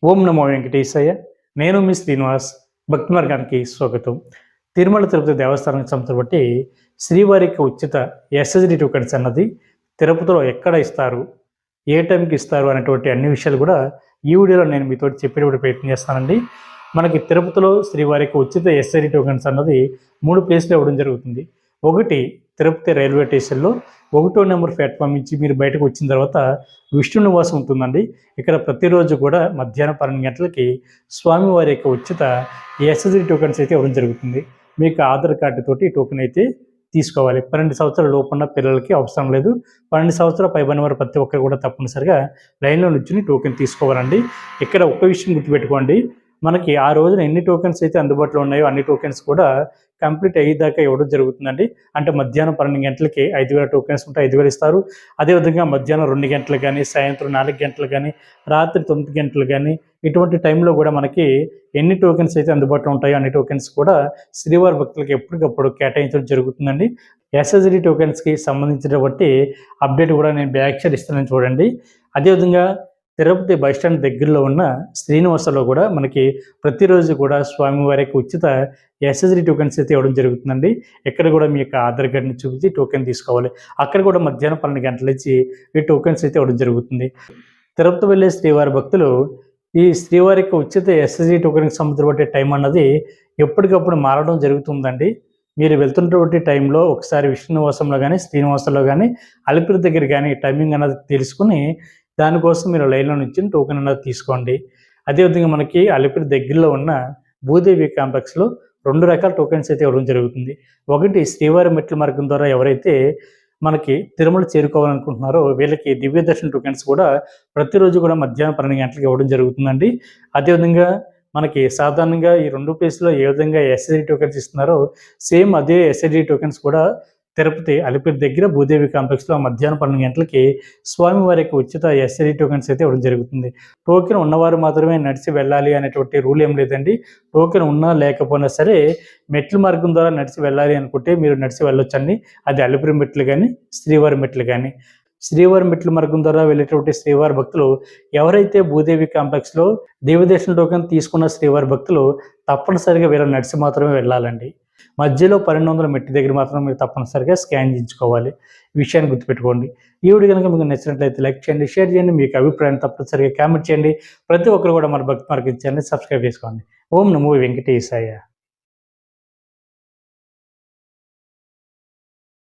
ఓం నమో వెంకటేశయ్య. నేను మీ శ్రీనివాస్. భక్తి మార్గానికి స్వాగతం. తిరుమల తిరుపతి దేవస్థానం సంస్థను బట్టి శ్రీవారికి ఉచిత ఎస్ఎస్డి టోకెన్స్ అన్నది తిరుపతిలో ఎక్కడ ఇస్తారు, ఏ టైంకి ఇస్తారు అనేటువంటి అన్ని విషయాలు కూడా ఈ వీడియోలో నేను మీతో చెప్పేటువంటి ప్రయత్నం చేస్తానండి. మనకి తిరుపతిలో శ్రీవారికి ఉచిత ఎస్ఎస్డి టోకెన్స్ అన్నది 3 ప్లేస్లో ఇవ్వడం జరుగుతుంది. ఒకటి తిరుపతి రైల్వే స్టేషన్లో 1వ నెంబర్ ప్లాట్ఫామ్ నుంచి మీరు బయటకు వచ్చిన తర్వాత విష్ణు నివాసం ఉంటుందండి. ఇక్కడ ప్రతిరోజు కూడా మధ్యాహ్నం 12 గంటలకి స్వామివారి యొక్క ఉచిత ఎస్ఎస్డి టోకెన్స్ అయితే ఇవ్వడం జరుగుతుంది. మీకు ఆధార్ కార్డు తోటి టోకెన్ అయితే తీసుకోవాలి. 12 సంవత్సరాల లోపు ఉన్న పిల్లలకి అవసరం లేదు. 12 సంవత్సరాల పైబడిన వారు ప్రతి ఒక్కరు కూడా తప్పనిసరిగా లైన్లో నుంచుని టోకెన్ తీసుకోవాలండి. ఇక్కడ ఒక విషయం గుర్తుపెట్టుకోండి, మనకి ఆ రోజున ఎన్ని టోకెన్స్ అయితే అందుబాటులో ఉన్నాయో అన్ని టోకెన్స్ కూడా కంప్లీట్ అయ్యేదాకా ఇవ్వడం జరుగుతుందండి. అంటే మధ్యాహ్నం 12 గంటలకి 5,000 టోకెన్స్ ఉంటే 5,000 ఇస్తారు. అదేవిధంగా మధ్యాహ్నం 2 గంటలు కానీ, సాయంత్రం 4 గంటలు కానీ, రాత్రి 9 గంటలు కానీ, ఇటువంటి టైంలో కూడా మనకి ఎన్ని టోకెన్స్ అయితే అందుబాటులో ఉంటాయో అన్ని టోకెన్స్ కూడా శ్రీవారి భక్తులకి ఎప్పటికప్పుడు కేటాయించడం జరుగుతుందండి. ఎస్ఎస్డి టోకెన్స్కి సంబంధించినటువంటి అప్డేట్ కూడా నేను బ్యాక్ షేర్ ఇస్తానని చూడండి. అదేవిధంగా తిరుపతి బస్టాండ్ దగ్గరలో ఉన్న శ్రీనివాసంలో కూడా మనకి ప్రతిరోజు కూడా స్వామివారికి ఉచిత ఎస్ఎస్డి టోకెన్స్ అయితే ఇవ్వడం జరుగుతుందండి. ఎక్కడ కూడా మీ యొక్క ఆధార్ కార్డుని చూపించి టోకెన్ తీసుకోవాలి. అక్కడ కూడా మధ్యాహ్నం 12 గంటల నుంచి ఈ టోకెన్స్ అయితే ఇవ్వడం జరుగుతుంది. తిరుపతి వెళ్ళే శ్రీవారి భక్తులు ఈ శ్రీవారికి ఉచిత ఎస్ఎస్డి టోకెన్కి సంబంధించిన టైం అన్నది ఎప్పటికప్పుడు మారడం జరుగుతుందండి. మీరు వెళ్తున్నటువంటి టైంలో ఒకసారి విష్ణు నివాసంలో కానీ, శ్రీనివాసంలో కానీ, అలిపిరి దగ్గర కానీ టైమింగ్ అన్నది తెలుసుకుని దానికోసం మీరు లైన్లో నుంచి టోకెన్ అన్నది తీసుకోండి. అదేవిధంగా మనకి అలిపిరి దగ్గరలో ఉన్న భూదేవి కాంప్లెక్స్లో 2 రకాల టోకెన్స్ అయితే ఇవ్వడం జరుగుతుంది. ఒకటి శ్రీవారి మెట్ల మార్గం ద్వారా ఎవరైతే మనకి తిరుమల చేరుకోవాలనుకుంటున్నారో వీళ్ళకి దివ్య దర్శన టోకెన్స్ కూడా ప్రతిరోజు కూడా మధ్యాహ్నం 12 గంటలకు ఇవ్వడం జరుగుతుందండి. అదేవిధంగా మనకి సాధారణంగా ఈ 2 ప్లేస్లో ఏ విధంగా ఎస్ఎస్డి టోకెన్స్ ఇస్తున్నారో సేమ్ అదే ఎస్ఎస్డి టోకెన్స్ కూడా తిరుపతి అలిపిరి దగ్గర భూదేవి కాంప్లెక్స్లో మధ్యాహ్నం 12 గంటలకి స్వామివారికి ఉచిత ఎస్ఎస్డి టోకెన్స్ అయితే ఇవ్వడం జరుగుతుంది. టోకెన్ ఉన్నవారు మాత్రమే నడిచి వెళ్ళాలి అనేటువంటి రూల్ ఏం లేదండి. టోకెన్ ఉన్నా లేకపోయినా సరే మెట్ల మార్గం ద్వారా నడిచి వెళ్ళాలి అనుకుంటే మీరు నడిచి వెళ్ళొచ్చండి. అది అలిపిరి మెట్లు కానీ, శ్రీవారి మెట్లు కానీ. శ్రీవారి మెట్ల మార్గం ద్వారా వెళ్ళేటువంటి శ్రీవారి భక్తులు ఎవరైతే భూదేవి కాంప్లెక్స్లో దేవదర్శన టోకెన్ తీసుకున్న శ్రీవారి భక్తులు తప్పనిసరిగా వీళ్ళు నడిచి మాత్రమే వెళ్ళాలండి. మధ్యలో 1200 మెట్టు దగ్గర మాత్రం మీరు తప్పనిసరిగా స్కాన్ చేయించుకోవాలి. ఈ విషయాన్ని గుర్తుపెట్టుకోండి. ఈ వీడియో కనుక మీకు నచ్చినట్లయితే లైక్ చేయండి, షేర్ చేయండి, మీకు అభిప్రాయం తప్పనిసరిగా కామెంట్ చేయండి. ప్రతి ఒక్కరు కూడా మన భక్తి మార్గం ఛానల్ని సబ్స్క్రైబ్ చేసుకోండి. ఓం నమో వెంకటేశాయ.